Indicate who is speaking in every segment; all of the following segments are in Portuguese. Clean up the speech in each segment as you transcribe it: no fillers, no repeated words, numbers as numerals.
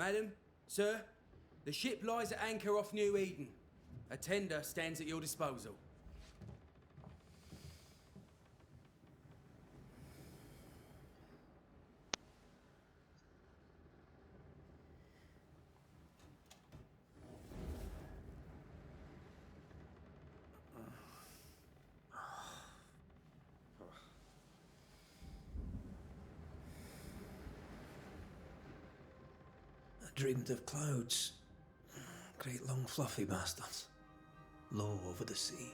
Speaker 1: Madam, sir, the ship lies at anchor off New Eden. A tender stands at your disposal.
Speaker 2: I dreamed of clouds. Great long fluffy bastards. Low over the sea.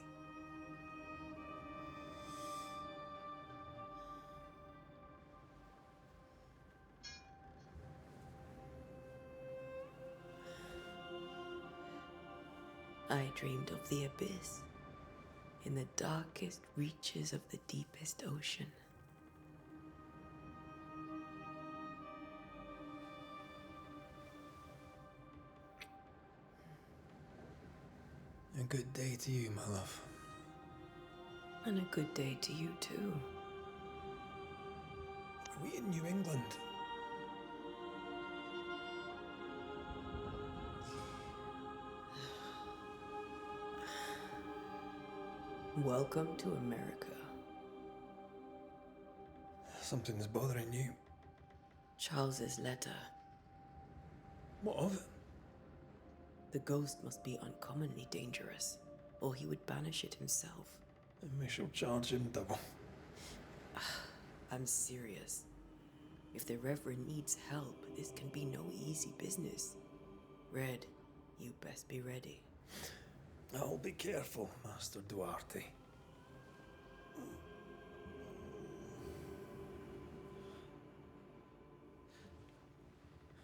Speaker 3: I dreamed of the abyss, in the darkest reaches of the deepest ocean.
Speaker 2: A good day to you, my love.
Speaker 3: And a good day to you too.
Speaker 2: Are we in New England?
Speaker 3: Welcome to America.
Speaker 2: Something's bothering you.
Speaker 3: Charles's letter.
Speaker 2: What of it?
Speaker 3: The ghost must be uncommonly dangerous, or he would banish it himself.
Speaker 2: And we shall charge him double.
Speaker 3: I'm serious. If the Reverend needs help, this can be no easy business. Red, you best be ready.
Speaker 2: I'll be careful, Master Duarte.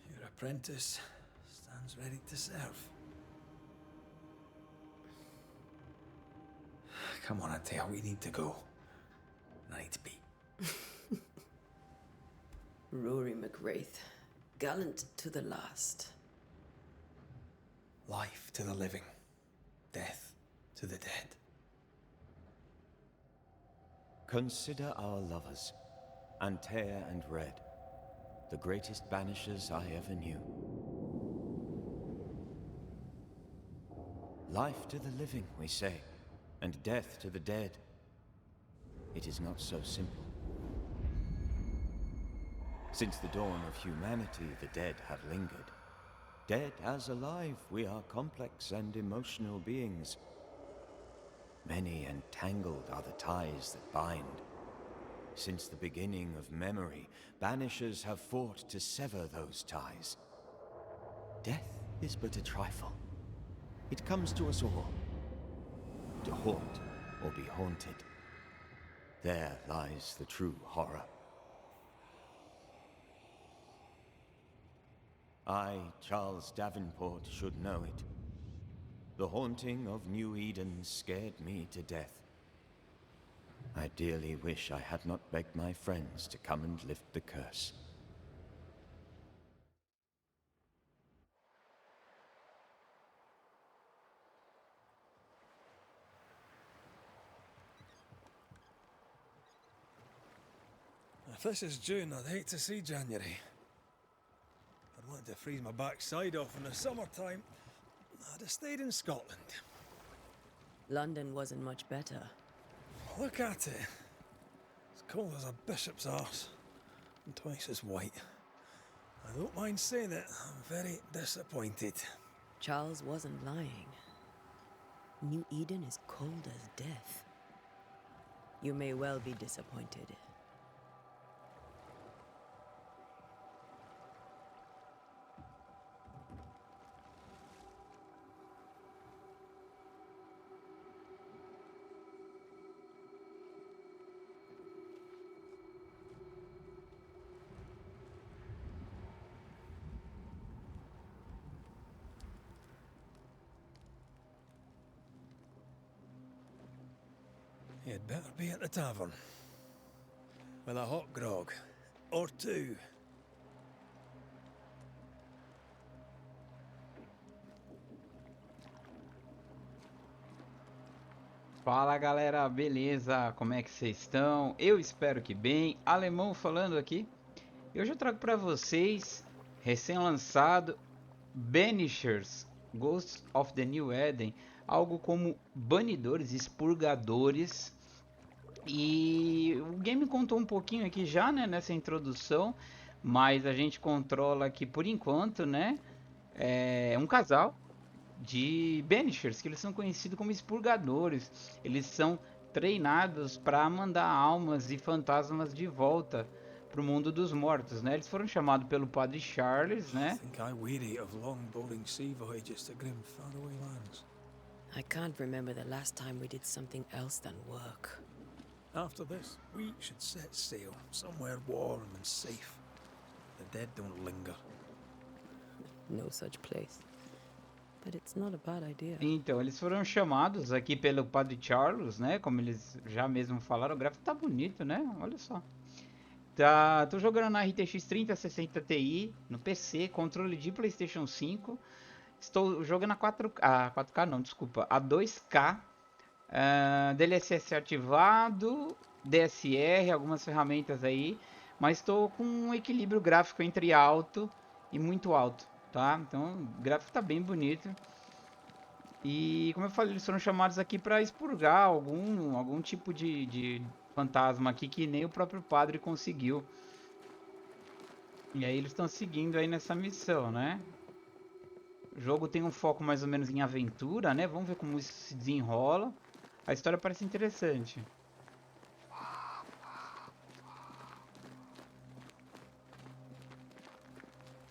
Speaker 2: Your apprentice stands ready to serve. Come on, Atea, we need to go. Night be.
Speaker 3: Rory McWraith, gallant to the last.
Speaker 2: Life to the living, death to the dead.
Speaker 4: Consider our lovers, Antea and Red, the greatest banishers I ever knew. Life to the living, we say, and death to the dead. It is not so simple. Since the dawn of humanity, the dead have lingered. Dead as alive, we are complex and emotional beings. Many and tangled are the ties that bind. Since the beginning of memory, banishers have fought to sever those ties. Death is but a trifle. It comes to us all. To haunt or be haunted. There lies the true horror. I, Charles Davenport, should know it. The haunting of New Eden scared me to death. I dearly wish I had not begged my friends to come and lift the curse.
Speaker 2: If this is June, I'd hate to see January. I'd want to freeze my backside off in the summertime. I'd have stayed in Scotland.
Speaker 3: London wasn't much better.
Speaker 2: Look at it. As cold as a bishop's arse. And twice as white. I don't mind saying it, I'm very disappointed.
Speaker 3: Charles wasn't lying. New Eden is cold as death. You may well be disappointed.
Speaker 2: You'd better be at the tavern. With a hot grog. Or two.
Speaker 5: Fala galera, beleza? Como é que vocês estão? Eu espero que bem. Alemão falando aqui. Eu já trago para vocês recém-lançado Banishers, Ghosts of the New Eden, algo como banidores, expurgadores. E o game contou um pouquinho aqui já, né, nessa introdução, mas a gente controla aqui por enquanto, né, um casal de Banishers, que eles são conhecidos como expurgadores. Eles são treinados para mandar almas e fantasmas de volta pro mundo dos mortos, né? Eles foram chamados pelo padre Charles, né?
Speaker 2: Think I weary of long, boring sea voyages to grim, faraway lands.
Speaker 3: I can't remember the last time we did something else than work.
Speaker 2: After this, we should set sail somewhere warm and safe. The dead don't linger.
Speaker 3: No such place. But it's not a bad idea.
Speaker 5: Então, eles foram chamados aqui pelo padre Charles, né? Como eles já mesmo falaram, o gráfico tá bonito, né? Olha só. Tá, tô jogando na RTX 3060 Ti, no PC, controle de PlayStation 5. Estou jogando a 4K, 4K não, desculpa, a 2K. DLSS ativado, DSR, algumas ferramentas aí. Mas estou com um equilíbrio gráfico entre alto e muito alto, tá? Então o gráfico tá bem bonito. E como eu falei, eles foram chamados aqui para expurgar algum tipo de fantasma aqui que nem o próprio padre conseguiu. E aí eles estão seguindo aí nessa missão, né? O jogo tem um foco mais ou menos em aventura, né? Vamos ver como isso se desenrola. A história parece interessante.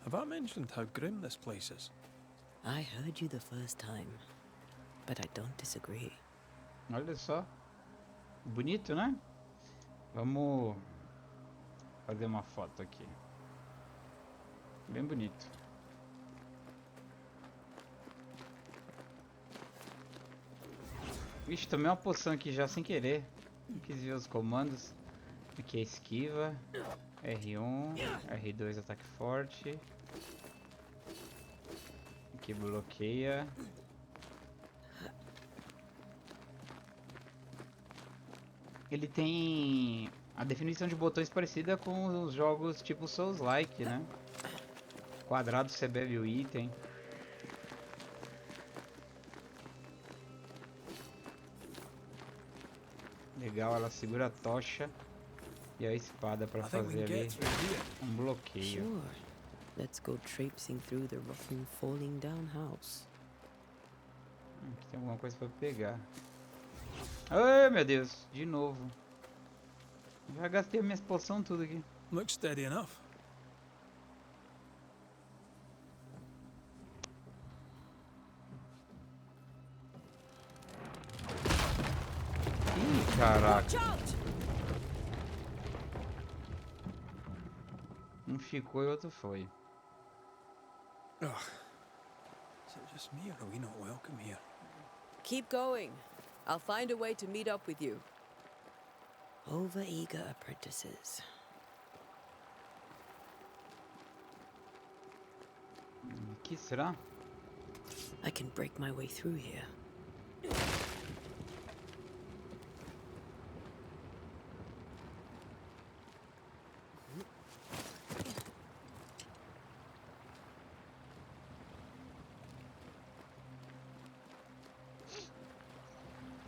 Speaker 2: Have I mentioned how grim this place is?
Speaker 3: I heard you the first time, but I don't disagree.
Speaker 5: Olha só. Bonito, né? Vamos fazer uma foto aqui. Bem bonito. Vixe, tomei uma poção aqui já sem querer. Não quis ver os comandos. Aqui é esquiva. R1, R2 ataque forte. Aqui bloqueia. Ele tem a definição de botões parecida com os jogos tipo Souls-like, né? Quadrado você bebe o item. Legal, ela segura a tocha e a espada para fazer ali um bloqueio.
Speaker 3: Sure. Let's go traipsing through the rough and falling down house.
Speaker 5: Aqui tem alguma coisa para pegar. Ai, meu Deus, de novo. Já gastei minhas poções tudo aqui.
Speaker 2: Looks steady enough.
Speaker 5: Ih, caraca. Um ficou e outro foi.
Speaker 2: Ugh. Is it just me or are we not welcome here?
Speaker 3: Keep going. I'll find a way to meet up with you. Over-eager apprentices.
Speaker 5: Que será?
Speaker 3: I can break my way through here.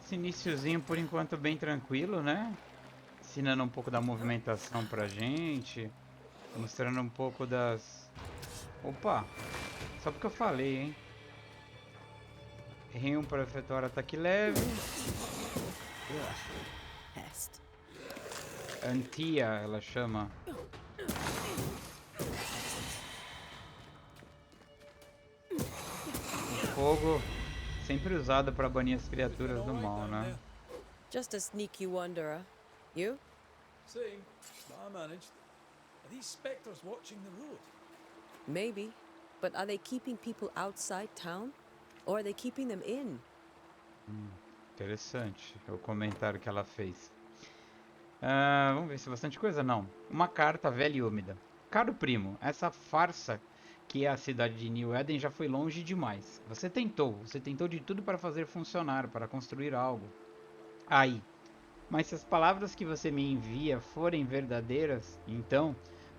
Speaker 5: Esse iniciozinho por enquanto bem tranquilo, né? Ensinando um pouco da movimentação pra gente. Mostrando um pouco das... Opa! Só porque eu falei, hein? R1 para efetuar ataque leve.
Speaker 3: Pest.
Speaker 5: Antia, ela chama. O fogo sempre usado para banir as criaturas do mal, né?
Speaker 3: Just a sneaky wanderer. You?
Speaker 2: Same, but I managed. Are these spectres watching the road?
Speaker 3: Maybe. But are they keeping people outside town? Or are they keeping them in?
Speaker 5: Interessante o comentário que ela fez. Vamos ver se é bastante coisa. Não. Uma carta velha e úmida. Caro primo, essa farsa que é a cidade de New Eden já foi longe demais. Você tentou de tudo para fazer funcionar, para construir algo. Aí. Mas se as palavras que você me envia forem verdadeiras, então,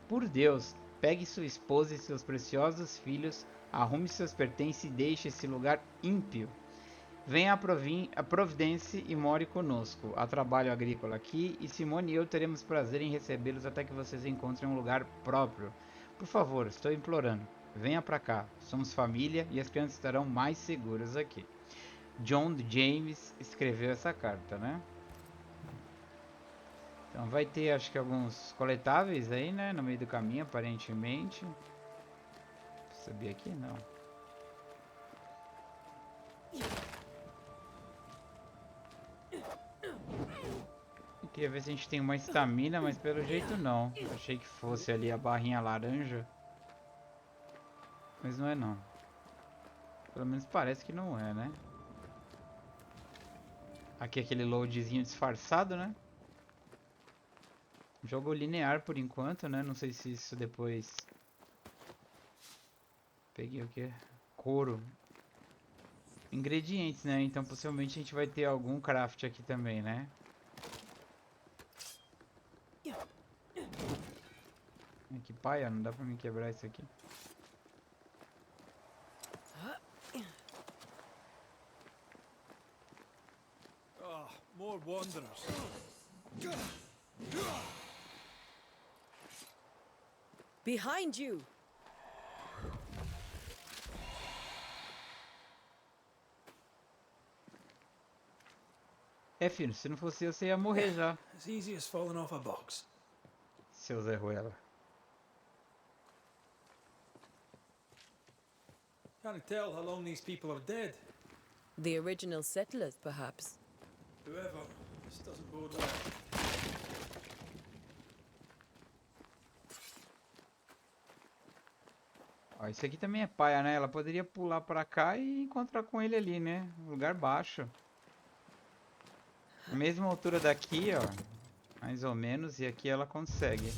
Speaker 5: por Deus, Pegue sua esposa e seus preciosos filhos, arrume seus pertences e deixe esse lugar ímpio. Venha a Providência e more conosco. Há trabalho agrícola aqui e Simone e eu teremos prazer em recebê-los até que vocês encontrem um lugar próprio. Por favor, estou implorando. Venha pra cá. Somos família e as crianças estarão mais seguras aqui. John James escreveu essa carta, né? Então vai ter, acho que alguns coletáveis aí, né? No meio do caminho, aparentemente. Sabia aqui? Não. Eu queria ver se a gente tem uma estamina, mas pelo jeito não. Achei que fosse ali a barrinha laranja. Mas não é não. Pelo menos parece que não é, né? Aqui aquele loadzinho disfarçado, né? Jogo linear por enquanto, né? Não sei se isso depois... Peguei o que? Couro. Ingredientes, né? Então possivelmente a gente vai ter algum craft aqui também, né? Que paia, não dá pra mim quebrar isso aqui.
Speaker 2: Ah, more wanderers.
Speaker 3: Behind you!
Speaker 5: É, filho, se não fosse eu, você ia morrer já.
Speaker 2: As easy as falling off a box.
Speaker 5: Seu Zé Ruela.
Speaker 2: Can't tell how long these people are dead.
Speaker 3: The original settlers, perhaps.
Speaker 2: Whoever, this doesn't bode well.
Speaker 5: Ó, isso aqui também é paia, né? Ela poderia pular pra cá e encontrar com ele ali, né? Um lugar baixo. A mesma altura daqui, ó. Mais ou menos. E aqui ela consegue.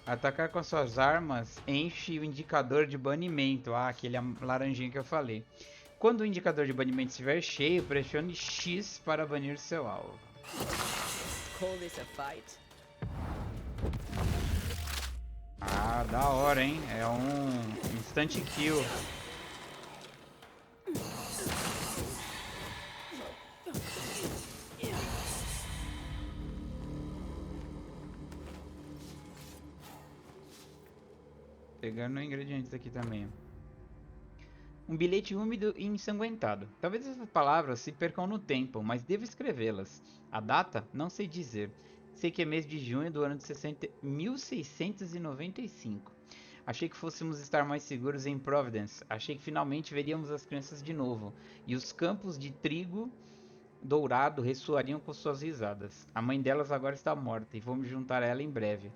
Speaker 5: Atacar com suas armas enche o indicador de banimento. Ah, aquele laranjinho que eu falei. Quando o indicador de banimento estiver cheio, pressione X para banir seu alvo.
Speaker 3: Call this a fight?
Speaker 5: Ah, da hora, hein? É um instant kill. Pegando ingredientes aqui também. Um bilhete úmido e ensanguentado. Talvez essas palavras se percam no tempo, mas devo escrevê-las. A data? Não sei dizer. Sei que é mês de junho do ano de 1695. Achei que fôssemos estar mais seguros em Providence. Achei que finalmente veríamos as crianças de novo. E os campos de trigo dourado ressoariam com suas risadas. A mãe delas agora está morta e vou me juntar a ela em breve.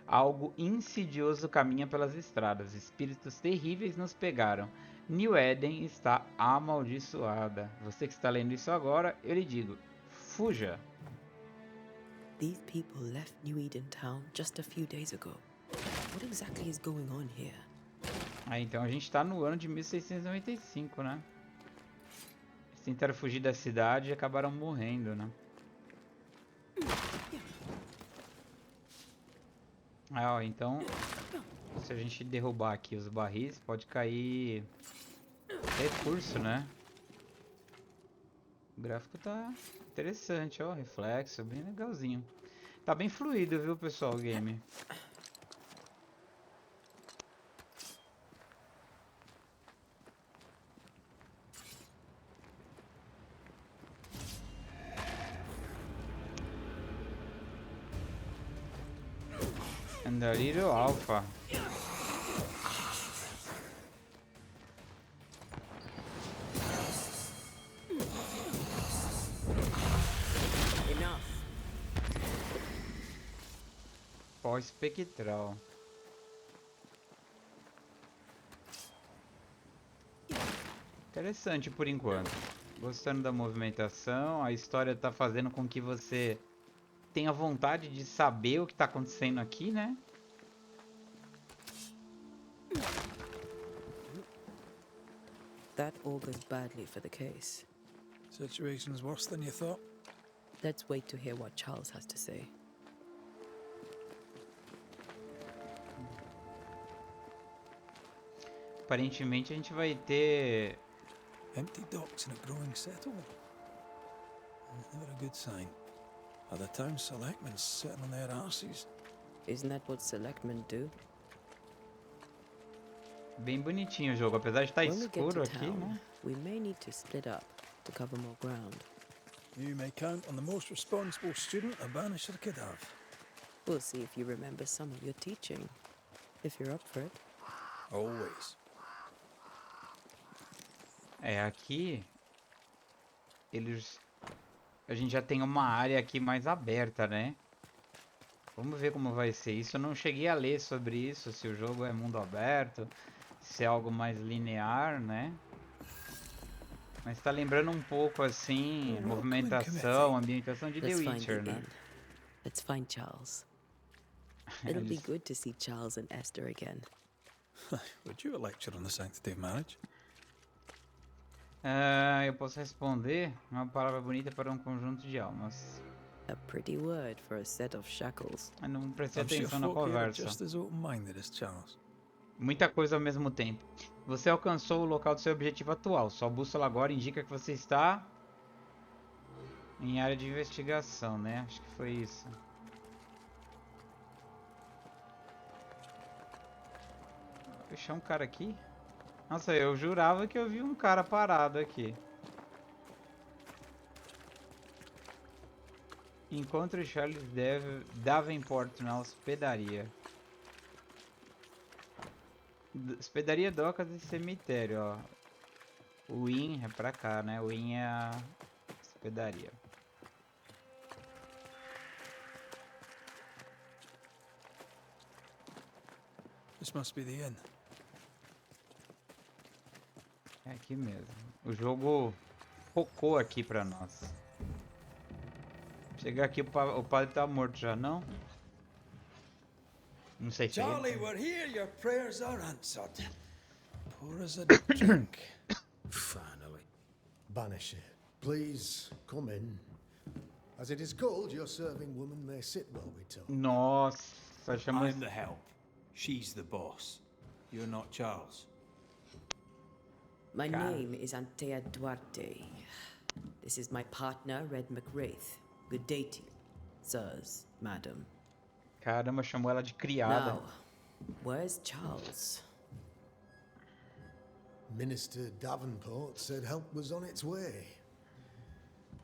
Speaker 5: Algo insidioso caminha pelas estradas. Espíritos terríveis nos pegaram. New Eden está amaldiçoada. Você que está lendo isso agora, eu lhe digo, fuja.
Speaker 3: These people left New Eden Town just a few days ago. What exactly is going on here?
Speaker 5: Ah, então a gente está no ano de 1695, né? Eles tentaram fugir da cidade e acabaram morrendo, né? Ah, ó, então se a gente derrubar aqui os barris, pode cair recurso, né? O gráfico tá interessante, ó, reflexo, bem legalzinho. Tá bem fluido, viu, pessoal, o game. Narrativo Alpha.
Speaker 3: Enough.
Speaker 5: Pó espectral. Interessante por enquanto. Gostando da movimentação, a história tá fazendo com que você tenha vontade de saber o que tá acontecendo aqui, né?
Speaker 3: That augurs badly for the case.
Speaker 2: Situation's worse than you thought.
Speaker 3: Let's wait to hear what Charles has to say.
Speaker 5: Aparentemente a gente vai ter...
Speaker 2: Empty docks in a growing settlement. Never a good sign. Are the town selectmen sitting on their arses?
Speaker 3: Isn't that what selectmen do?
Speaker 5: Bem bonitinho o jogo, apesar de estar
Speaker 3: When we get
Speaker 5: escuro
Speaker 3: to
Speaker 5: aqui,
Speaker 3: town,
Speaker 5: né?
Speaker 3: we may need to split up to cover more ground.
Speaker 2: You may count on the most responsible student a Banisher could have.
Speaker 3: We'll see if you remember some of your teaching, if you're up for it.
Speaker 2: Always.
Speaker 5: É, aqui... A gente já tem uma área aqui mais aberta, né? Vamos ver como vai ser isso. Eu não cheguei a ler sobre isso, se o jogo é mundo aberto, se é algo mais linear, né? Mas tá lembrando um pouco, assim, movimentação, ambientação de The
Speaker 3: Let's find
Speaker 5: Witcher,
Speaker 3: the
Speaker 5: né?
Speaker 3: inn. Let's find Charles. It'll be good to see Charles and Esther again.
Speaker 2: Would you a lecture on the sanctity of marriage?
Speaker 5: Eu posso responder uma palavra bonita para um conjunto de almas.
Speaker 3: A pretty word for a set of shackles.
Speaker 5: Eu não prestei
Speaker 2: I'm sure
Speaker 5: atenção na
Speaker 2: folk here are
Speaker 5: conversa.
Speaker 2: just as open-minded as Charles.
Speaker 5: Muita coisa ao mesmo tempo. Você alcançou o local do seu objetivo atual. Sua bússola agora indica que você está em área de investigação, né? Acho que foi isso. Vou fechar um cara aqui. Nossa, eu jurava que eu vi um cara parado aqui. Encontre Charles Davenport na hospedaria. Hospedaria, docas e cemitério, ó. O inn é pra cá, né? O inn é a hospedaria.
Speaker 2: This must be the inn.
Speaker 5: É aqui mesmo. O jogo focou aqui pra nós. Chegar aqui, o padre tá morto já, não? Não sei se
Speaker 2: Charlie, we're here. Your prayers are answered. Pour us a drink.
Speaker 1: Finally.
Speaker 6: Banisher, please come in. As it is called, your serving woman may sit while we talk.
Speaker 5: Nossa, chama...
Speaker 7: I'm the help. She's the boss. You're not Charles.
Speaker 3: My name is Antea Duarte. This is my partner, Red McWraith. Good day to you, sirs, madam.
Speaker 5: Caramba, chamou ela de criada.
Speaker 3: Now, where's Charles?
Speaker 6: Minister Davenport said help was on its way.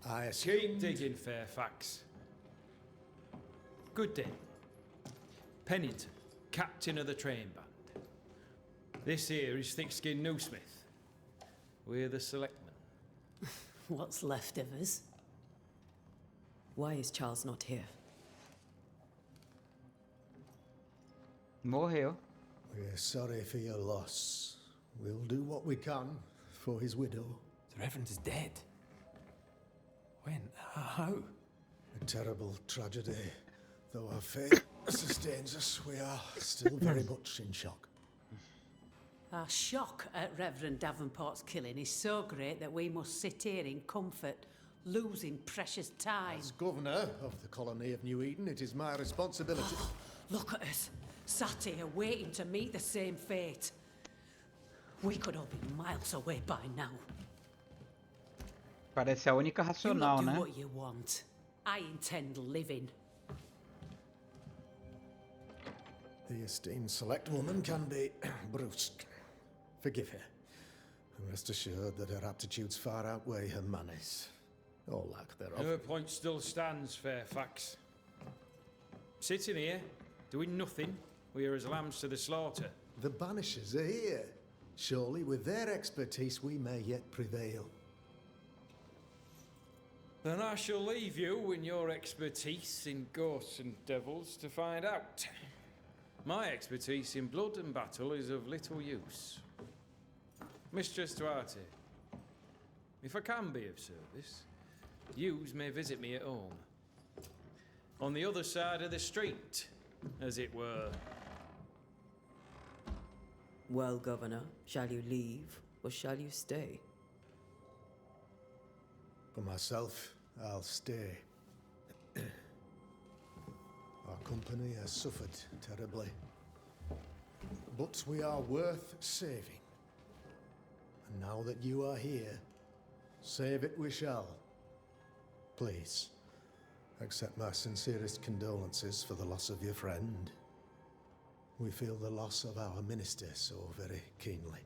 Speaker 6: I
Speaker 7: Keep
Speaker 6: assumed...
Speaker 7: digging, Fairfax. Good day. Pennington, captain of the train band. This here is thick-skinned Newsmith. We're the selectmen.
Speaker 8: What's left of us?
Speaker 3: Why is Charles not here?
Speaker 5: Morreu.
Speaker 6: We're sorry for your loss. We'll do what we can for his widow.
Speaker 7: The Reverend is dead. When? How?
Speaker 6: A terrible tragedy. Though our fate sustains us, we are still very much in shock.
Speaker 8: Our shock at Reverend Davenport's killing is so great that we must sit here in comfort, losing precious time.
Speaker 6: As governor of the colony of New Eden, it is my responsibility.
Speaker 8: Look at us, sat here waiting to meet the same fate. We could all be miles away by now.
Speaker 5: Parece a única
Speaker 8: You
Speaker 5: racional,
Speaker 8: lot do
Speaker 5: né?
Speaker 8: what you want. I intend living.
Speaker 6: The esteemed select woman can be brusque. Forgive her. And rest assured that her aptitudes far outweigh her manners. Or lack thereof.
Speaker 7: Her point still stands, Fairfax. Sitting here, doing nothing, we're as lambs to the slaughter.
Speaker 6: The Banishers are here. Surely with their expertise we may yet prevail.
Speaker 7: Then I shall leave you and your expertise in ghosts and devils to find out. My expertise in blood and battle is of little use. Mistress Duarte, if I can be of service, yous may visit me at home. On the other side of the street, as it were.
Speaker 3: Well, Governor, shall you leave or shall you stay?
Speaker 6: For myself, I'll stay. Our company has suffered terribly. But we are worth saving. And now that you are here, save it we shall. Please, accept my sincerest condolences for the loss of your friend. We feel the loss of our minister so very keenly.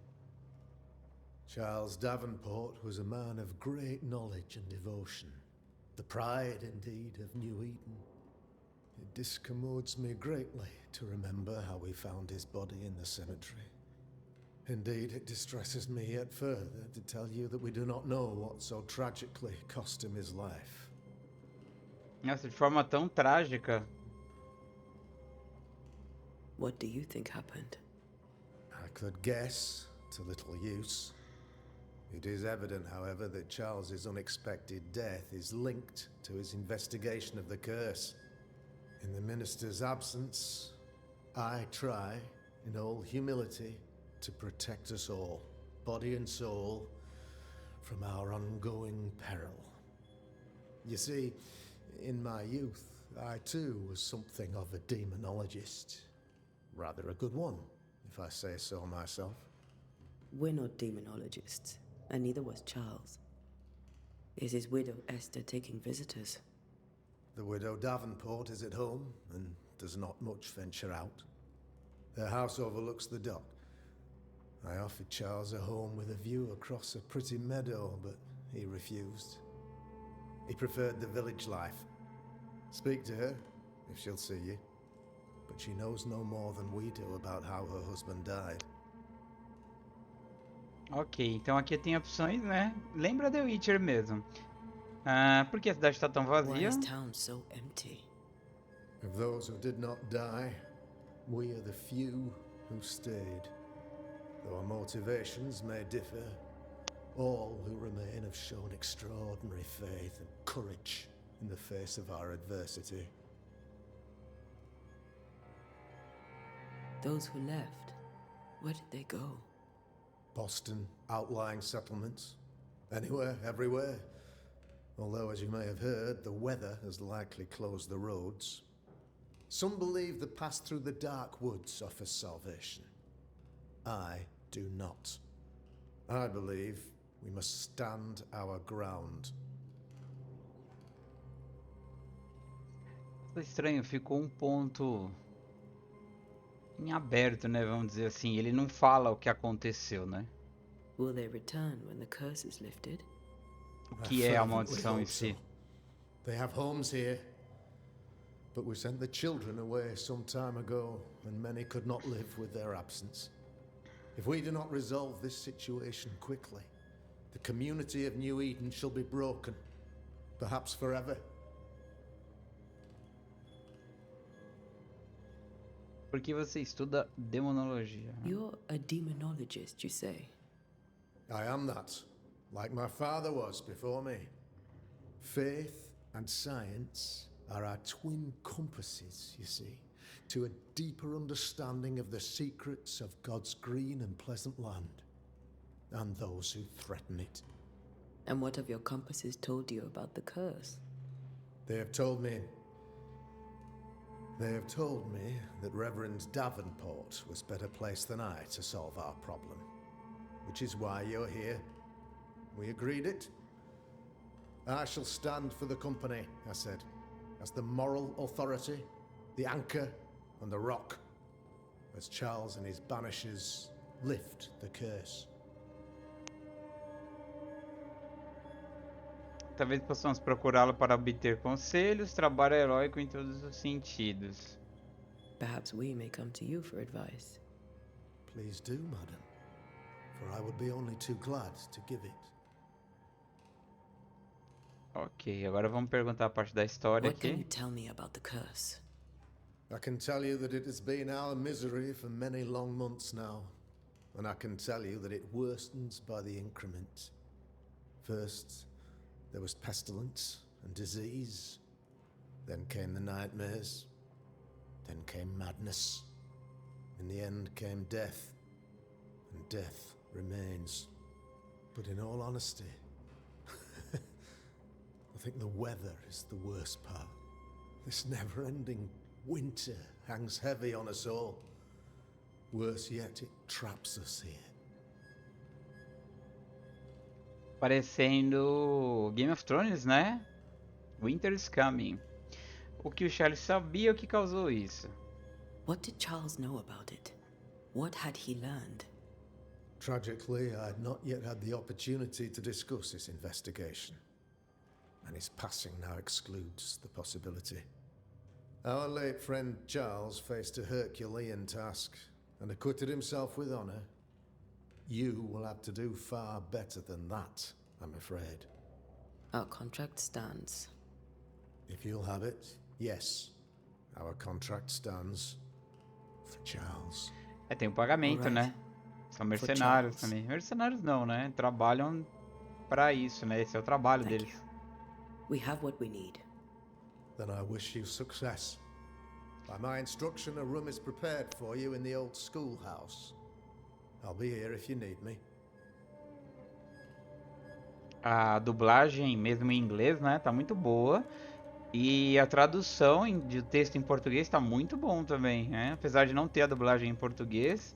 Speaker 6: Charles Davenport was a man of great knowledge and devotion, the pride indeed of New Eden. It discommodes me greatly to remember how we found his body in the cemetery. Indeed, it distresses me yet further to tell you that we do not know what so tragically cost him his life.
Speaker 5: Nossa, de forma tão trágica.
Speaker 3: What do you think happened?
Speaker 6: I could guess, to little use. It is evident, however, that Charles's unexpected death is linked to his investigation of the curse. In the minister's absence, I try, in all humility, to protect us all, body and soul, from our ongoing peril. You see, in my youth, I too was something of a demonologist. Rather a good one, if I say so myself.
Speaker 3: We're not demonologists, and neither was Charles. Is his widow Esther taking visitors?
Speaker 6: The widow Davenport is at home and does not much venture out. Her house overlooks the dock. I offered Charles a home with a view across a pretty meadow, but he refused. He preferred the village life. Speak to her, if she'll see you. But she knows no more than we do about how her husband died.
Speaker 5: Ok, então aqui tem opções, né? Lembra The Witcher mesmo. Por que a cidade está tão
Speaker 3: Why
Speaker 5: vazia?
Speaker 3: is town so empty?
Speaker 6: Of those who did not die, we are the few who stayed. Though our motivations may differ, all who remain have shown extraordinary faith and courage in the face of our adversity.
Speaker 3: Those who left, where did they go?
Speaker 6: Boston, outlying settlements. Anywhere, everywhere. Although, as you may have heard, the weather has likely closed the roads. Some believe the path through the dark woods offers salvation. I do not. I believe we must stand our ground.
Speaker 5: Estranho, ficou um ponto em aberto, né? Vamos dizer assim. Ele não fala o que aconteceu, né?
Speaker 3: Will they return when the curse is lifted?
Speaker 5: O que é a maldição em si?
Speaker 6: They have homes here, but we sent the children away some time ago, and many could not live with their absence. If we do not resolve this situation quickly, the community of New Eden shall be broken, perhaps forever.
Speaker 5: Por que você estuda demonologia?
Speaker 3: You're a demonologist, you say?
Speaker 6: I am that, like my father was before me. Faith and science are our twin compasses, you see, to a deeper understanding of the secrets of God's green and pleasant land, and those who threaten it.
Speaker 3: And what have your compasses told you about the curse?
Speaker 6: They have told me that Reverend Davenport was better placed than I to solve our problem, which is why you're here. We agreed it. I shall stand for the company, I said, as the moral authority, the anchor, and the rock, as Charles and his Banishers lift the curse.
Speaker 5: Talvez possamos procurá-lo para obter conselhos, trabalho heróico em todos os sentidos.
Speaker 3: Perhaps we may come to you for advice.
Speaker 6: Please do, madam, for I would be only too glad to give it.
Speaker 5: Ok, agora vamos perguntar a parte da história
Speaker 3: What can you
Speaker 5: aqui.
Speaker 3: tell me about the curse?
Speaker 6: I can tell you that it has been our misery for many long months now, and I can tell you that it worstens by the increment. First, there was pestilence and disease. Then came the nightmares. Then came madness. In the end came death. And death remains. But in all honesty, I think the weather is the worst part. This never-ending Winter hangs heavy on us all. Worse yet, it traps us here.
Speaker 5: Parecendo Game of Thrones, né? Winter is coming. O que o Charles sabia o que causou isso?
Speaker 3: What did Charles know about it? What had he learned?
Speaker 6: Tragically, I had not yet had the opportunity to discuss this investigation, and his passing now excludes the possibility. Our late friend Charles faced a Herculean task and acquitted himself with honor. You will have to do far better than that, I'm afraid.
Speaker 3: Our contract stands.
Speaker 6: If you'll have it, yes. Our contract stands for Charles.
Speaker 5: Tem um pagamento,
Speaker 3: Alright.
Speaker 5: né? São mercenários
Speaker 3: Charles.
Speaker 5: também. Mercenários não, né? Trabalham pra isso, né? Esse é o trabalho
Speaker 3: Thank
Speaker 5: deles.
Speaker 3: you. We have what we need.
Speaker 6: Then I wish you success. By my instruction, a room is prepared for you in the old schoolhouse. I'll be here if you need me.
Speaker 5: A dublagem, mesmo em inglês, né? Tá muito boa. E a tradução do texto em português tá muito bom também, né? Apesar de não ter a dublagem em português,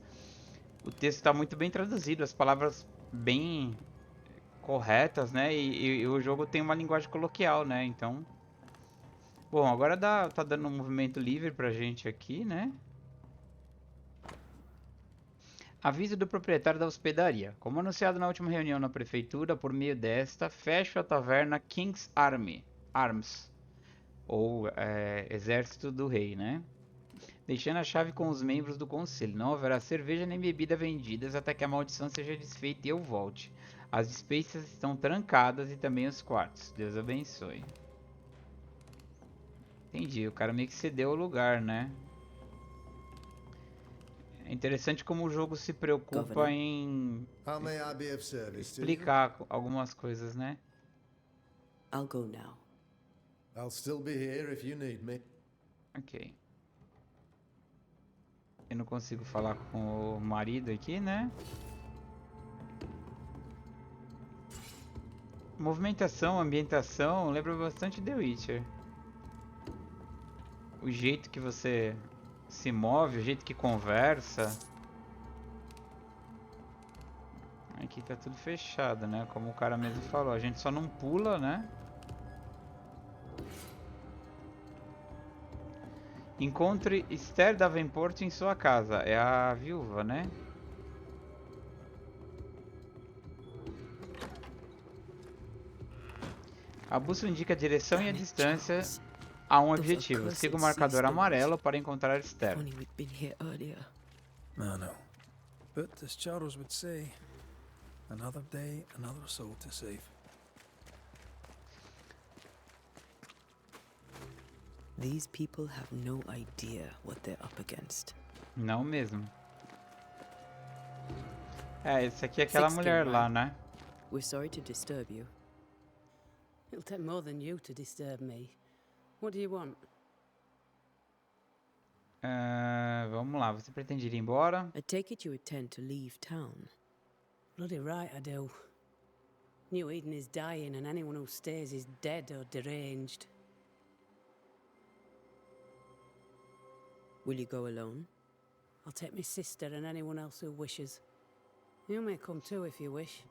Speaker 5: o texto tá muito bem traduzido, as palavras bem corretas, né? E o jogo tem uma linguagem coloquial, né? Então... Bom, agora tá dando um movimento livre pra gente aqui, né? Aviso do proprietário da hospedaria. Como anunciado na última reunião na prefeitura, por meio desta, fecho a taverna King's Arms, ou Exército do Rei, né? Deixando a chave com os membros do conselho. Não haverá cerveja nem bebida vendidas até que a maldição seja desfeita e eu volte. As despensas estão trancadas e também os quartos. Deus abençoe. Entendi, o cara meio que cedeu o lugar, né? É interessante como o jogo se preocupa em
Speaker 6: How may I be of service to you?
Speaker 5: explicar algumas coisas, né?
Speaker 3: I'll go now.
Speaker 6: I'll still be here if you need me.
Speaker 5: Ok. Eu não consigo falar com o marido aqui, né? Movimentação, ambientação, lembra bastante The Witcher. O jeito que você se move, o jeito que conversa. Aqui tá tudo fechado, né? Como o cara mesmo falou, a gente só não pula, né? Encontre Esther Davenport em sua casa. É a viúva, né? A bússola indica a direção e a distância a um objetivo. Siga o marcador amarelo para encontrar Esther.
Speaker 3: Only we'd been here earlier.
Speaker 2: I know. But as Charles would say, another day, another soul to save.
Speaker 3: These people have no idea what they're up against.
Speaker 5: Não mesmo. Esse aqui é aquela mulher lá, né?
Speaker 3: We're sorry to disturb you.
Speaker 8: It'll take more than you to disturb me. What do you want?
Speaker 5: Vamos lá, você pretende ir embora?
Speaker 3: I take it you intend to leave town.
Speaker 8: Bloody right I do. New Eden is dying and anyone who stays is dead or deranged.
Speaker 3: Will you go alone?
Speaker 8: I'll take my sister and anyone else who wishes. You may come too if you wish.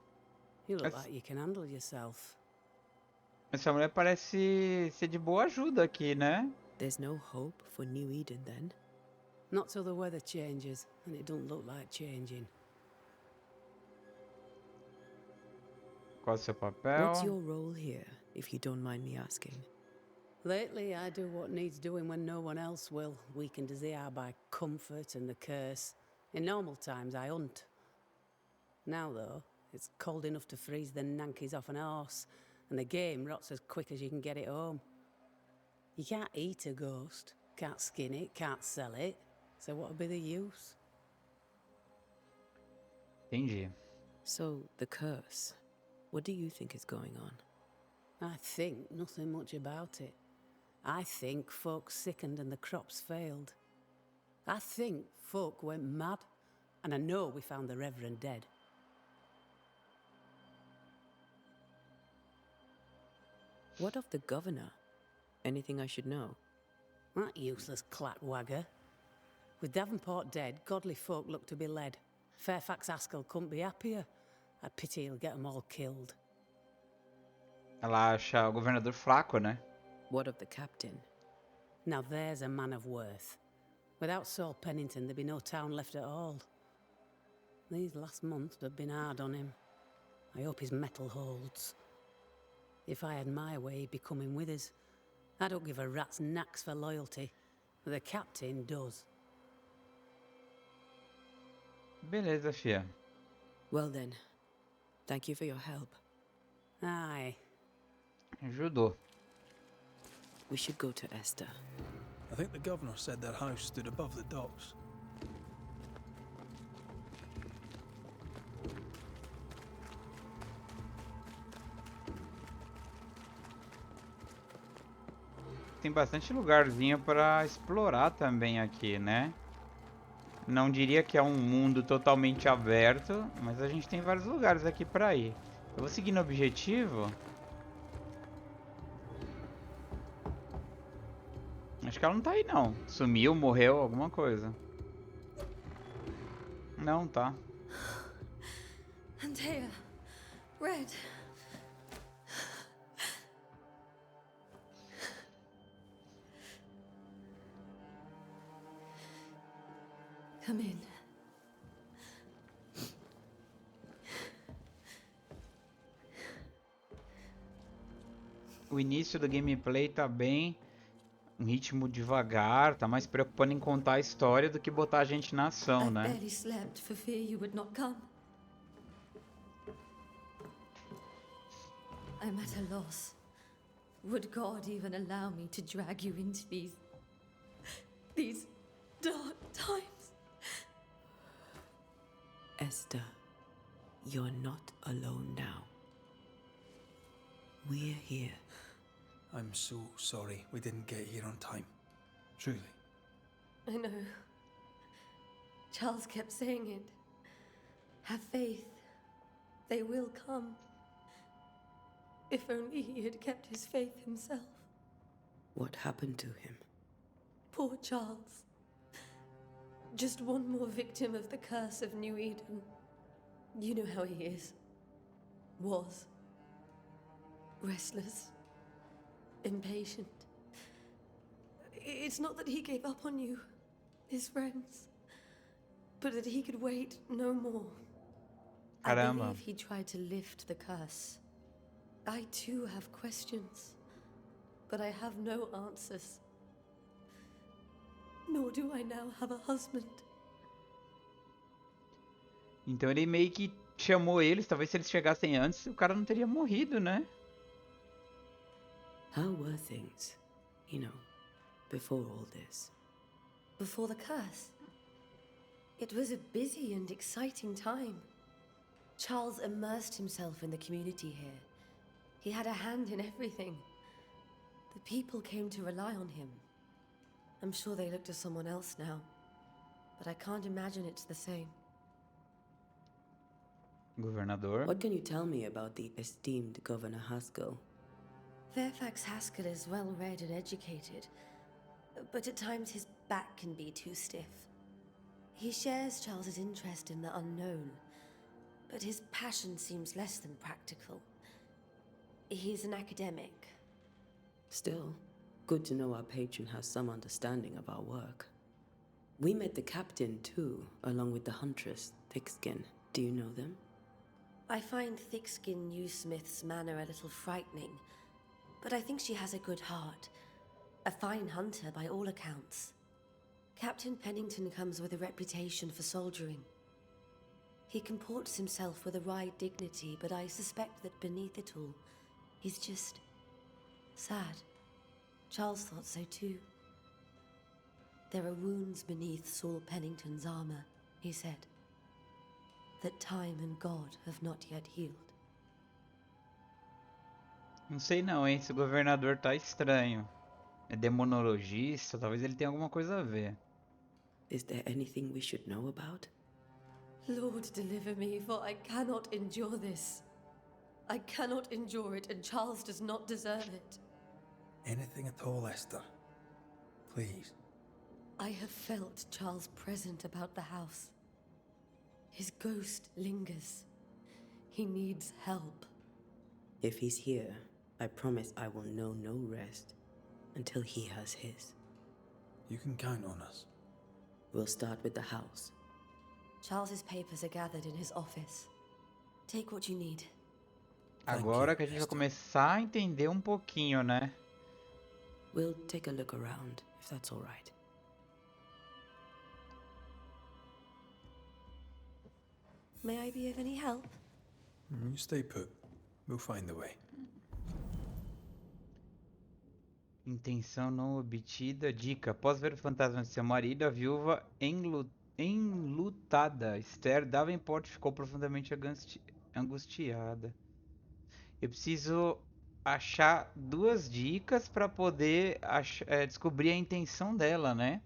Speaker 8: You look like you can handle yourself.
Speaker 5: Essa mulher parece ser de boa ajuda aqui, né?
Speaker 3: There's no hope for New Eden then?
Speaker 8: Not till the weather changes, and it don't look like changing.
Speaker 5: Qual é o seu papel?
Speaker 3: What's your role here, if you don't mind me asking?
Speaker 8: Lately, I do what needs doing when no one else will, weakened as they are by comfort and the curse. In normal times, I hunt. Now, though, it's cold enough to freeze the nankies off an horse, and the game rots as quick as you can get it home. You can't eat a ghost, can't skin it, can't sell it, so what'll be the use?
Speaker 5: Entendi.
Speaker 3: So, the curse. What do you think is going on?
Speaker 8: I think nothing much about it. I think folk sickened and the crops failed. I think folk went mad, and I know we found the Reverend dead.
Speaker 3: What of the governor? Anything I should know?
Speaker 8: That useless clackwagger. With Davenport dead, godly folk look to be led. Fairfax Haskell couldn't be happier. I pity he'll get them all killed.
Speaker 5: Ela acha o governador fraco, né?
Speaker 3: What of the captain?
Speaker 8: Now there's a man of worth. Without Saul Pennington, there'd be no town left at all. These last months have been hard on him. I hope his mettle holds. If I had my way, he'd be coming with us. I don't give a rat's knacks for loyalty, but the captain does.
Speaker 5: Beleza, fia.
Speaker 3: Well then, thank you for your help.
Speaker 8: Aye.
Speaker 5: Ajudou.
Speaker 3: We should go to Esther.
Speaker 2: I think the governor said their house stood above the docks.
Speaker 5: Tem bastante lugarzinho pra explorar também aqui, né? Não diria que é um mundo totalmente aberto, mas a gente tem vários lugares aqui pra ir. Eu vou seguir no objetivo. Acho que ela não tá aí não. Sumiu, morreu, alguma coisa. Não, tá.
Speaker 9: Antea, Red. Come in.
Speaker 5: O início do gameplay tá bem, um ritmo devagar, tá mais preocupando em contar a história do que botar a gente na ação,
Speaker 9: I
Speaker 5: né?
Speaker 9: barely slept for fear you would not come. I'm at a loss. Would God even allow me to drag you into these dark times?
Speaker 3: Esther, you're not alone now. We're here.
Speaker 2: I'm so sorry we didn't get here on time. Truly.
Speaker 9: I know. Charles kept saying it. Have faith. They will come. If only he had kept his faith himself.
Speaker 3: What happened to him?
Speaker 9: Poor Charles. Just one more victim of the curse of New Eden. You know how he is. Was. Restless. Impatient. It's not that he gave up on you, his friends, but that he could wait no more. I
Speaker 5: Caramba.
Speaker 9: believe he tried to lift the curse. I too have questions, but I have no answers. Nor do I now have a husband.
Speaker 5: Então ele meio que chamou eles, talvez se eles chegassem antes, o cara não teria morrido, né?
Speaker 3: How were things, before all this?
Speaker 9: Before the curse, it was a busy and exciting time. Charles immersed himself in the community here. He had a hand in everything. The people came to rely on him. I'm sure they look to someone else now, but I can't imagine it's the same.
Speaker 5: Governador.
Speaker 3: What can you tell me about the esteemed Governor Haskell?
Speaker 9: Fairfax Haskell is well read and educated, but at times his back can be too stiff. He shares Charles's interest in the unknown, but his passion seems less than practical. He's an academic.
Speaker 3: Still, good to know our patron has some understanding of our work. We met the captain too, along with the huntress, Thickskin. Do you know them?
Speaker 9: I find Thickskin Newsmith's manner a little frightening, but I think she has a good heart. A fine hunter by all accounts. Captain Pennington comes with a reputation for soldiering. He comports himself with a wry dignity, but I suspect that beneath it all, he's just sad. Charles thought so too. There are wounds beneath Saul Pennington's armor, he said, that time and God have not yet healed.
Speaker 5: Não sei não, hein? Esse governador tá estranho. É demonologista, talvez ele tenha alguma coisa a ver.
Speaker 3: Is there anything we should know about?
Speaker 9: Lord, deliver me, for I cannot endure this. I cannot endure it, and Charles does not deserve it.
Speaker 2: Anything at all, Esther? Please.
Speaker 9: I have felt Charles present about the house. His ghost lingers. He needs help.
Speaker 3: If he's here, I promise I will know no rest until he has his.
Speaker 2: You can count on us.
Speaker 3: We'll start with the house.
Speaker 9: Charles's papers are gathered in his office. Take what you need.
Speaker 5: Agora que a gente vai começar a entender um pouquinho, né?
Speaker 3: We'll take a look around, if that's all right.
Speaker 9: May I be of any help?
Speaker 2: You stay put. We'll find the way.
Speaker 5: Intenção não obtida. Dica. Após ver o fantasma de seu marido, a viúva enlutada Esther Davenport ficou profundamente angustiada. Eu preciso achar 2 dicas para poder descobrir a intenção dela, né?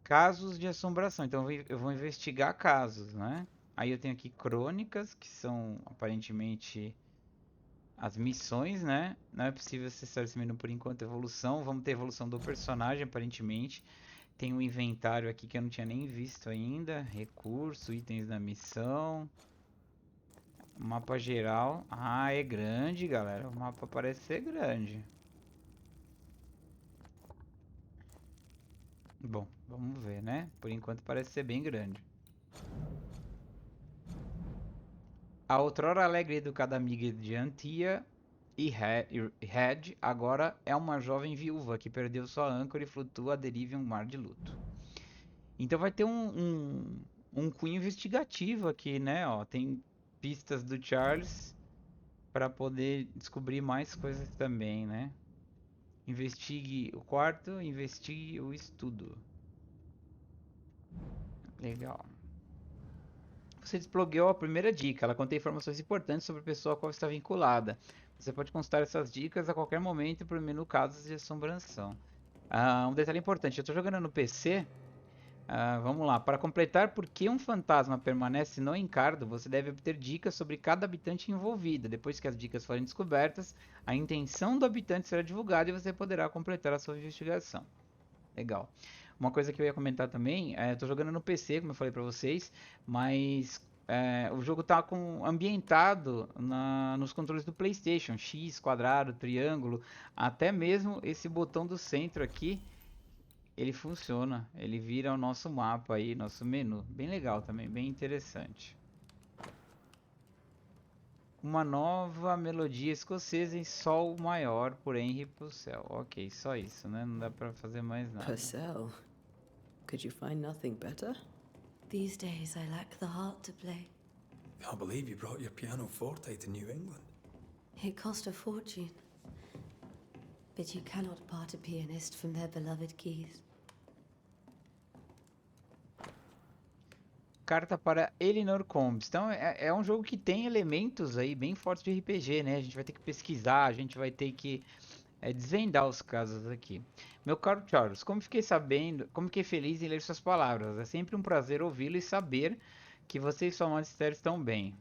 Speaker 5: Casos de assombração. Então eu vou investigar casos, né? Aí eu tenho aqui crônicas, que são aparentemente as missões, né? Não é possível acessar esse menu por enquanto. Evolução. Vamos ter evolução do personagem, aparentemente. Tem um inventário aqui que eu não tinha nem visto ainda. Recurso, itens da missão. Mapa geral. Ah, é grande, galera. O mapa parece ser grande. Bom, vamos ver, né? Por enquanto parece ser bem grande. A outrora alegre e educada amiga de Antia e Red agora é uma jovem viúva que perdeu sua âncora e flutua à deriva em um mar de luto. Então vai ter um cunho investigativo aqui, né? Ó, tem pistas do Charles para poder descobrir mais coisas também, né? Investigue o quarto, investigue o estudo. Legal. Você desbloqueou a primeira dica. Ela contém informações importantes sobre a pessoa a qual está vinculada. Você pode consultar essas dicas a qualquer momento por menu casos de assombração. Um detalhe importante. Eu estou jogando no PC. Vamos lá. Para completar por que um fantasma permanece no encardo, você deve obter dicas sobre cada habitante envolvido. Depois que as dicas forem descobertas, a intenção do habitante será divulgada e você poderá completar a sua investigação. Legal. Uma coisa que eu ia comentar também, eu tô jogando no PC, como eu falei pra vocês, mas o jogo tá ambientado nos controles do PlayStation, X, quadrado, triângulo, até mesmo esse botão do centro aqui, ele funciona, ele vira o nosso mapa aí, nosso menu, bem legal também, bem interessante. Uma nova melodia escocesa em sol maior por Henry Purcell. Ok, só isso, né? Não dá pra fazer mais nada.
Speaker 3: Purcell? Could you find nothing better?
Speaker 9: These days I lack the heart to play.
Speaker 2: Can't believe you brought your pianoforte to New England.
Speaker 9: It cost a fortune. But you cannot part a pianist from their beloved keys.
Speaker 5: Carta para Elinor Combs. Então é um jogo que tem elementos aí bem fortes de RPG, né? A gente vai ter que pesquisar, a gente vai ter que desvendar os casos aqui. Meu caro Charles, como fiquei feliz em ler suas palavras. É sempre um prazer ouvi-lo e saber que você e sua mãe Esther estão bem.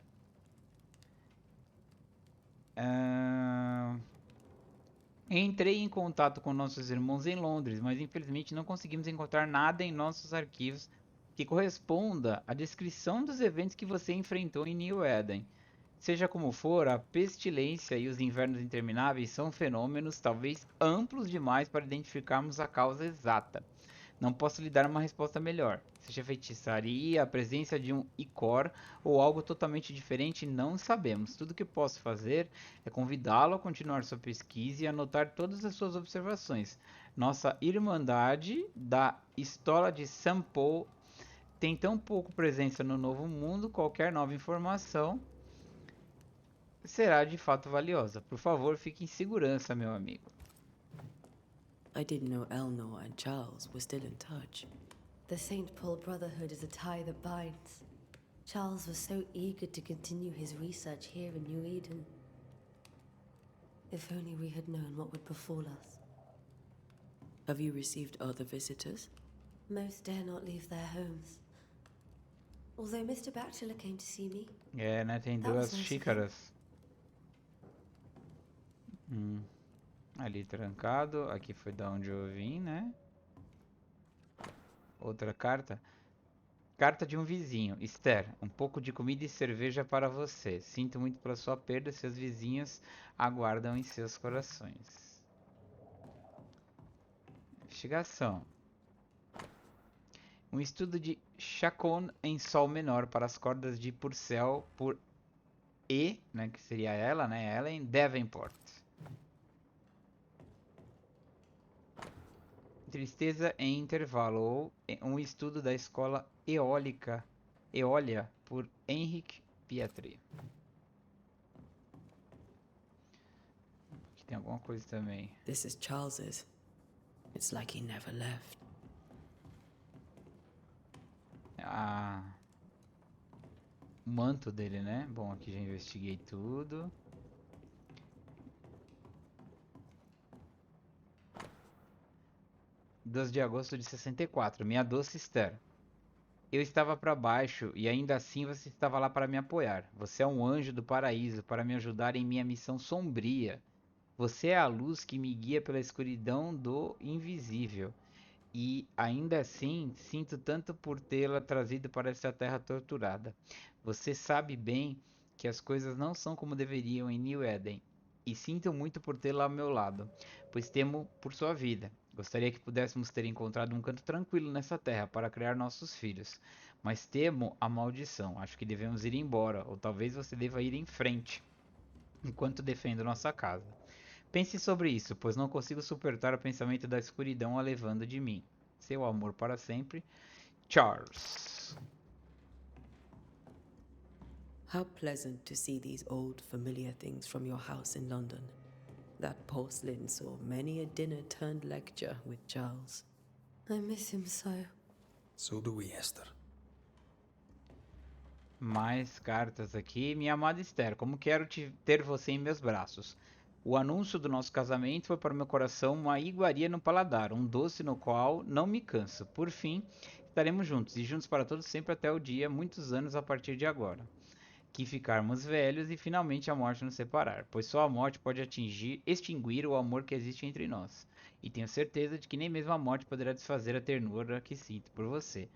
Speaker 5: Entrei em contato com nossos irmãos em Londres, mas infelizmente não conseguimos encontrar nada em nossos arquivos que corresponda à descrição dos eventos que você enfrentou em New Eden. Seja como for, a pestilência e os invernos intermináveis são fenômenos talvez amplos demais para identificarmos a causa exata. Não posso lhe dar uma resposta melhor. Seja feitiçaria, a presença de um icor ou algo totalmente diferente, não sabemos. Tudo que posso fazer é convidá-lo a continuar sua pesquisa e anotar todas as suas observações. Nossa Irmandade da Estola de St. Paul tem tão pouco presença no Novo Mundo, qualquer nova informação será de fato valiosa. Por favor, fique em segurança, meu amigo.
Speaker 3: I didn't know Eleanor and Charles were still in touch.
Speaker 9: The St. Paul Brotherhood is a tie that binds. Charles was so eager to continue his research here in New Eden. If only we had known what would befall us.
Speaker 3: Have you received other visitors?
Speaker 9: Most dare not leave their homes. Although Mr. Bachelor came to see me.
Speaker 5: Né? Tem duas xícaras. Ali trancado. Aqui foi da onde eu vim, né? outra carta. Carta de um vizinho. Esther, um pouco de comida e cerveja para você. Sinto muito pela sua perda, seus vizinhos aguardam em seus corações. Investigação. Um estudo de Chacon em sol menor para as cordas de Purcell por E, né, que seria ela, né, ela em Davenport. Tristeza em intervalo, ou um estudo da escola Eólia por Henrik Pietri. Aqui tem alguma coisa também.
Speaker 3: This is Charles's. It's like he never left.
Speaker 5: O manto dele, né? Bom, aqui já investiguei tudo. De agosto de 64. Minha doce Esther. Eu estava para baixo e ainda assim você estava lá para me apoiar. Você é um anjo do paraíso para me ajudar em minha missão sombria. Você é a luz que me guia pela escuridão do invisível. E ainda assim, sinto tanto por tê-la trazido para esta terra torturada. Você sabe bem que as coisas não são como deveriam em New Eden. E sinto muito por tê-la ao meu lado, pois temo por sua vida. Gostaria que pudéssemos ter encontrado um canto tranquilo nessa terra para criar nossos filhos. Mas temo a maldição. Acho que devemos ir embora, ou talvez você deva ir em frente, enquanto defendo nossa casa. Pense sobre isso, pois não consigo suportar o pensamento da escuridão a levando de mim. Seu amor para sempre, Charles.
Speaker 3: How pleasant to see these old familiar things from your house in London. That porcelain saw many a dinner-turned-lecture with Charles.
Speaker 9: I miss him so.
Speaker 2: So do we, Esther.
Speaker 5: Mais cartas aqui. Minha amada Esther, como quero ter você em meus braços. O anúncio do nosso casamento foi para o meu coração uma iguaria no paladar, um doce no qual não me canso. Por fim, estaremos juntos, e juntos para todos sempre até o dia, muitos anos a partir de agora. Que ficarmos velhos e finalmente a morte nos separar, pois só a morte pode extinguir o amor que existe entre nós. E tenho certeza de que nem mesmo a morte poderá desfazer a ternura que sinto por você.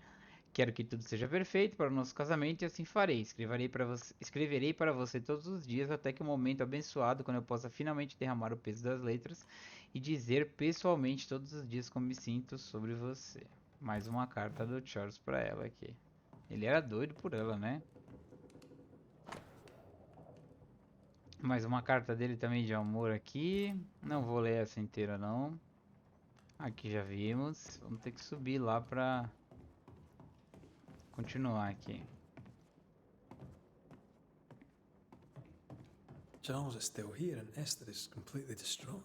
Speaker 5: Quero que tudo seja perfeito para o nosso casamento e assim farei. Escreverei para você todos os dias até que o momento abençoado, quando eu possa finalmente derramar o peso das letras e dizer pessoalmente todos os dias como me sinto sobre você. Mais uma carta do Charles para ela aqui. Ele era doido por ela, né? Mais uma carta dele também de amor aqui. Não vou ler essa inteira não. Aqui já vimos. Vamos ter que subir lá pra continuar aqui.
Speaker 2: Charles is still here and Esther is completely distraught.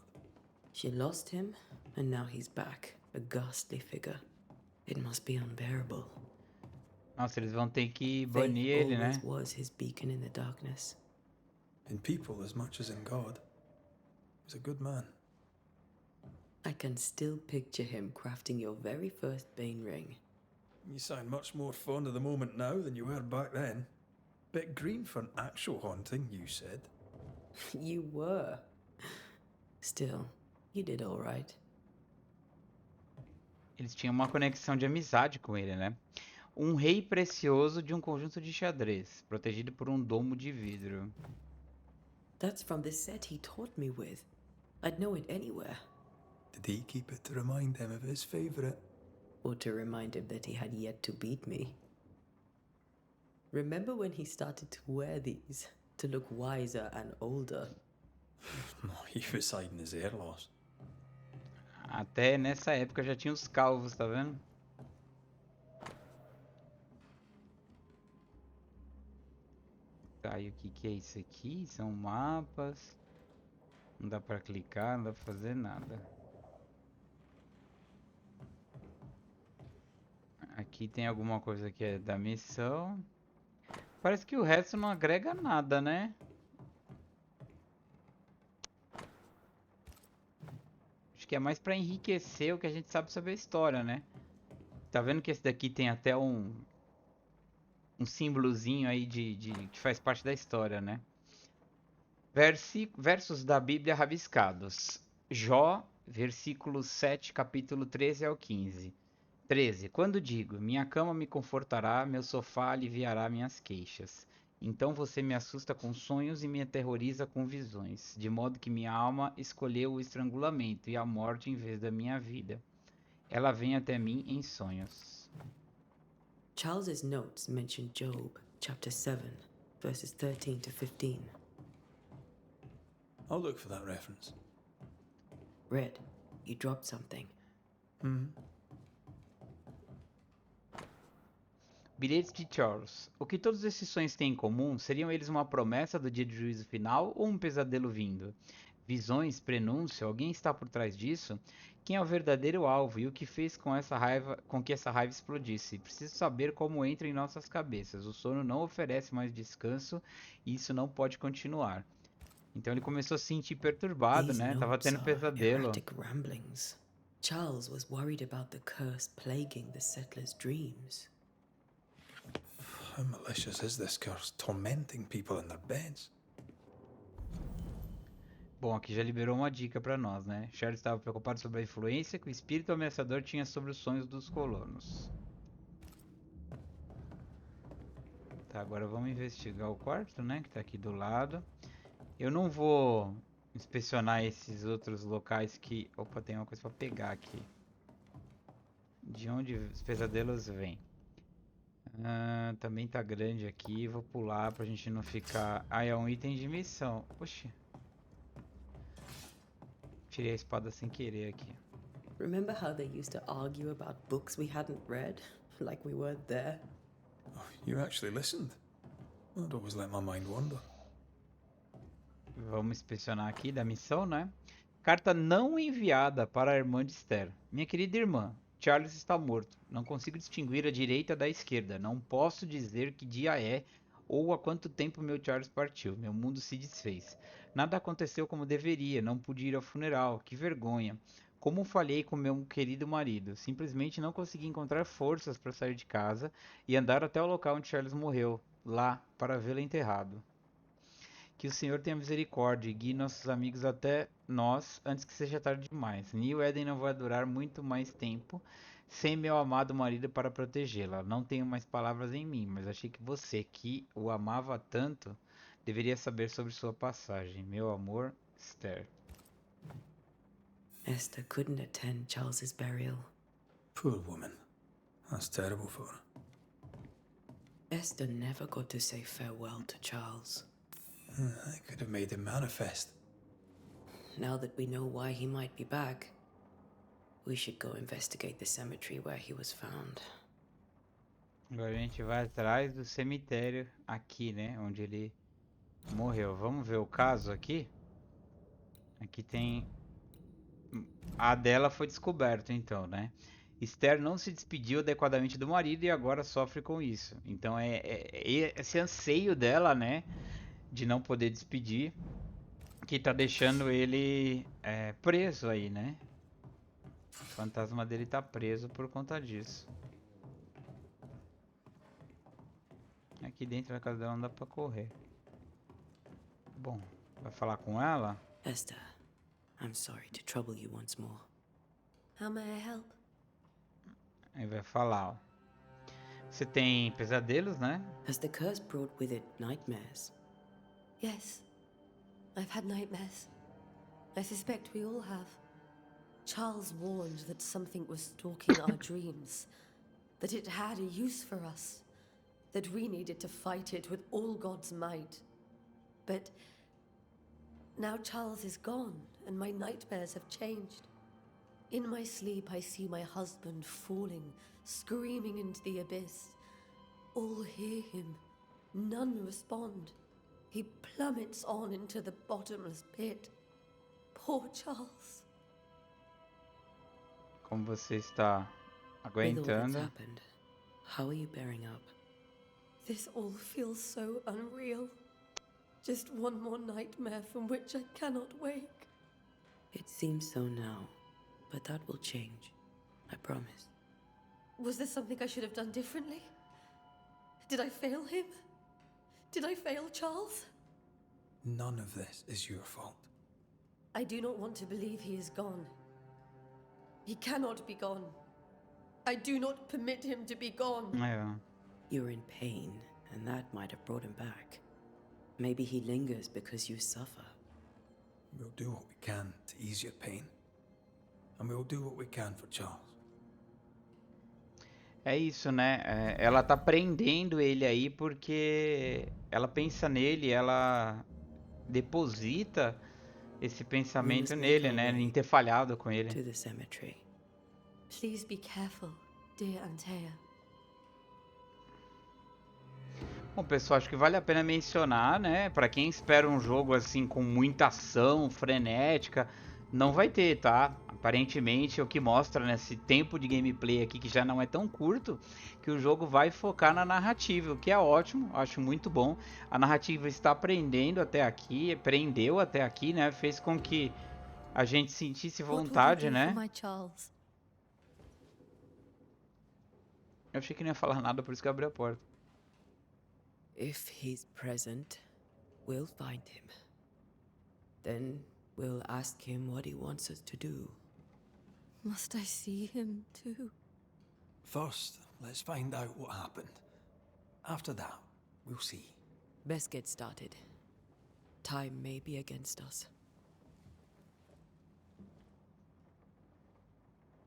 Speaker 3: She lost him, and now he's back, a ghastly figure. It must be unbearable.
Speaker 5: Nossa, eles vão ter que
Speaker 3: Faith
Speaker 5: banir ele, né?
Speaker 3: always was his beacon in the darkness.
Speaker 2: In people as much as in God. He's a good man.
Speaker 3: I can still picture him crafting your very first Bane ring.
Speaker 2: You sound much more fond of the moment now than you were back then. Bit green for an actual haunting, you said.
Speaker 3: You were. Still, you did all right.
Speaker 5: Eles tinham uma conexão de amizade com ele, né? Um rei precioso de um conjunto de xadrez, protegido por um domo de vidro.
Speaker 3: That's from the set he taught me with. I'd know it anywhere.
Speaker 2: Did he keep it to remind him of his favourite?
Speaker 3: Or to remind him that he had yet to beat me. Remember when he started to wear these to look wiser and older?
Speaker 2: He was hiding his hair loss.
Speaker 5: Até nessa época já tinha os calvos, tá vendo? Tá, e o que é isso aqui? São mapas. Não dá pra clicar, não dá pra fazer nada. Aqui tem alguma coisa que é da missão. Parece que o resto não agrega nada, né? Acho que é mais pra enriquecer o que a gente sabe sobre a história, né? Tá vendo que esse daqui tem até um símbolozinho aí que faz parte da história, né? Versos da Bíblia rabiscados. Jó, versículo 7, capítulo 13 ao 15. 13. Quando digo, minha cama me confortará, meu sofá aliviará minhas queixas. Então você me assusta com sonhos e me aterroriza com visões, de modo que minha alma escolheu o estrangulamento e a morte em vez da minha vida. Ela vem até mim em sonhos.
Speaker 3: Charles's notes mention Job, chapter 7, verses 13 to 15.
Speaker 2: I'll look for that reference.
Speaker 3: Red, you dropped something.
Speaker 5: Bilhetes de Charles. O que todos esses sonhos têm em comum? Seriam eles uma promessa do dia de juízo final ou um pesadelo vindo? Visões, prenúncio, alguém está por trás disso? Quem é o verdadeiro alvo e o que fez com que essa raiva explodisse? Preciso saber como entra em nossas cabeças. O sono não oferece mais descanso e isso não pode continuar. Então ele começou a se sentir perturbado,
Speaker 3: These
Speaker 5: né? Tava
Speaker 3: notes
Speaker 5: tendo
Speaker 3: are
Speaker 5: pesadelo.
Speaker 3: erratic ramblings. Charles was worried about the curse plaguing the settlers' dreams.
Speaker 2: How malicious is this curse, tormenting people in their beds?
Speaker 5: Bom, aqui já liberou uma dica pra nós, né? Charles estava preocupado sobre a influência que o espírito ameaçador tinha sobre os sonhos dos colonos. Tá, agora vamos investigar o quarto, né? Que tá aqui do lado. Eu não vou inspecionar esses outros locais que... Opa, tem uma coisa pra pegar aqui. De onde os pesadelos vêm? Também tá grande aqui. Vou pular pra gente não ficar... Ah, é um item de missão. Oxi. Tirei a espada sem querer aqui.
Speaker 3: Remember how they used to argue about books we hadn't read? Like we weren't there?
Speaker 2: Oh, you actually listened. I'd always let my mind wander.
Speaker 5: Vamos inspecionar aqui da missão, né? Carta não enviada para a irmã de Esther. Minha querida irmã, Charles está morto. Não consigo distinguir a direita da esquerda. Não posso dizer que dia é ou há quanto tempo meu Charles partiu. Meu mundo se desfez. Nada aconteceu como deveria. Não pude ir ao funeral. Que vergonha. Como falhei com meu querido marido. Simplesmente não consegui encontrar forças para sair de casa e andar até o local onde Charles morreu. Lá, para vê-lo enterrado. Que o Senhor tenha misericórdia e guie nossos amigos até nós antes que seja tarde demais. New Eden não vai durar muito mais tempo sem meu amado marido para protegê-la. Não tenho mais palavras em mim, mas achei que você, que o amava tanto, deveria saber sobre sua passagem. Meu amor, Esther.
Speaker 3: Esther couldn't attend Charles's burial.
Speaker 2: Poor woman. That's terrible for her.
Speaker 3: Esther never got to say farewell to Charles.
Speaker 2: I could have made him manifest.
Speaker 3: Now that we know why he might be back, we should go investigate the cemetery where he was found.
Speaker 5: Agora a gente vai atrás do cemitério aqui, né? Onde ele morreu. Vamos ver o caso aqui? Aqui tem... A dela foi descoberto, então, né? Esther não se despediu adequadamente do marido e agora sofre com isso. Então esse anseio dela, né? De não poder despedir, que tá deixando ele preso aí, né? O fantasma dele tá preso por conta disso. Aqui dentro da casa dela não dá pra correr. Bom, vai falar com ela?
Speaker 3: Esther, I'm sorry to trouble you once more.
Speaker 9: How may I help?
Speaker 5: Aí vai falar, ó. Você tem pesadelos, né?
Speaker 3: Has the curse brought with it nightmares?
Speaker 9: Yes, I've had nightmares. I suspect we all have. Charles warned that something was stalking our dreams, that it had a use for us, that we needed to fight it with all God's might. But now Charles is gone, and my nightmares have changed. In my sleep, I see my husband falling, screaming into the abyss. All hear him. None respond. He plummets on into the bottomless pit. Poor Charles.
Speaker 5: Como você está
Speaker 3: With all that's
Speaker 5: aguentando?
Speaker 3: happened, how are you bearing up?
Speaker 9: This all feels so unreal. Just one more nightmare from which I cannot wake.
Speaker 3: It seems so now, but that will change. I promise.
Speaker 9: Was there something I should have done differently? Did I fail him? Did I fail Charles?
Speaker 2: None of this is your fault.
Speaker 9: I do not want to believe he is gone. He cannot be gone. I do not permit him to be gone.
Speaker 5: É.
Speaker 3: You're in pain, and that might have brought him back. Maybe he lingers because you suffer.
Speaker 2: We'll do what we can to ease your pain. And we'll do what we can for Charles.
Speaker 5: É isso, né? Ela tá prendendo ele aí porque ela pensa nele, ela deposita esse pensamento nele, né? Em ter falhado com ele.
Speaker 3: To the cemetery.
Speaker 9: Please be careful, dear Antea.
Speaker 5: Bom, pessoal, acho que vale a pena mencionar, né? Pra quem espera um jogo assim com muita ação, frenética, não vai ter, tá? Aparentemente, o que mostra nesse tempo de gameplay aqui, que já não é tão curto, que o jogo vai focar na narrativa, o que é ótimo, acho muito bom. A narrativa está prendendo até aqui, prendeu até aqui, né? Fez com que a gente sentisse vontade, né? Eu achei que não ia falar nada, por isso que eu abri a porta.
Speaker 3: If he's present, we'll find him. Then we'll ask him what he wants us to do.
Speaker 9: Must I see him too?
Speaker 2: First, let's find out what happened. After that, we'll see.
Speaker 3: Best get started. Time may be against us.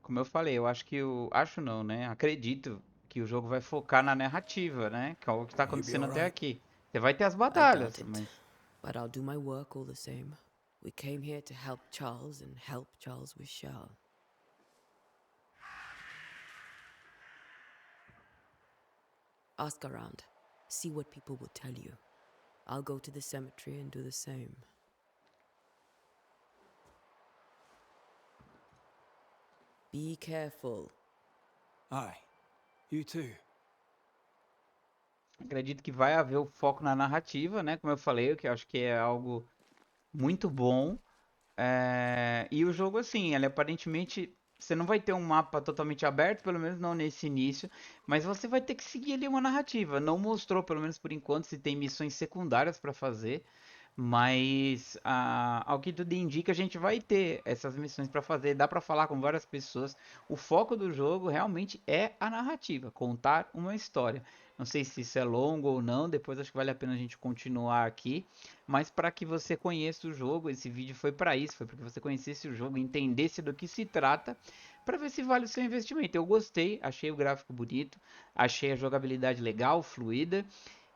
Speaker 5: Como eu falei, eu acho que o... Acho não, né? Acredito que o jogo vai focar na narrativa, né? Que é o que tá acontecendo até aqui. Você vai ter as batalhas, mas...
Speaker 3: But I'll do my work all the same. We came here to help Charles and help Charles with Charles. Ask around. See what people will tell you. I'll go to the cemetery and do the same. Be careful.
Speaker 2: Aye. You too.
Speaker 5: Acredito que vai haver o foco na narrativa, né? Como eu falei, que eu acho que é algo muito bom. E o jogo, assim, ele aparentemente... Você não vai ter um mapa totalmente aberto, pelo menos não nesse início, mas você vai ter que seguir ali uma narrativa. Não mostrou, pelo menos por enquanto, se tem missões secundárias para fazer, mas ao que tudo indica, a gente vai ter essas missões para fazer. Dá para falar com várias pessoas. O foco do jogo realmente é a narrativa, contar uma história. Não sei se isso é longo ou não, depois acho que vale a pena a gente continuar aqui. Mas para que você conheça o jogo, esse vídeo foi para isso, foi para que você conhecesse o jogo, entendesse do que se trata, para ver se vale o seu investimento. Eu gostei, achei o gráfico bonito, achei a jogabilidade legal, fluida.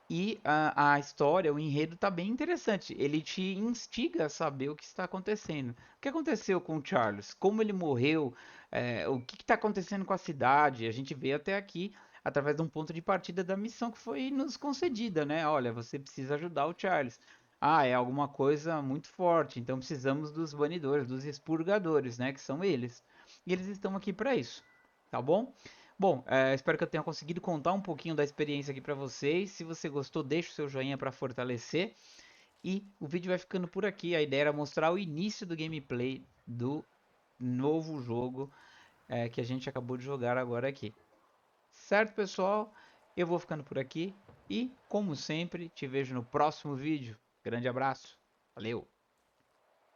Speaker 5: E a história, o enredo tá bem interessante. Ele te instiga a saber o que está acontecendo. O que aconteceu com o Charles? Como ele morreu? O que está acontecendo com a cidade? A gente vê até aqui através de um ponto de partida da missão que foi nos concedida, né? Olha, você precisa ajudar o Charles. É alguma coisa muito forte, então precisamos dos banidores, dos expurgadores, né? Que são eles. E eles estão aqui para isso, tá bom? Bom, espero que eu tenha conseguido contar um pouquinho da experiência aqui para vocês. Se você gostou, deixa o seu joinha para fortalecer. E o vídeo vai ficando por aqui. A ideia era mostrar o início do gameplay do novo jogo que a gente acabou de jogar agora aqui. Certo, pessoal? Eu vou ficando por aqui. E, como sempre, te vejo no próximo vídeo. Grande abraço. Valeu!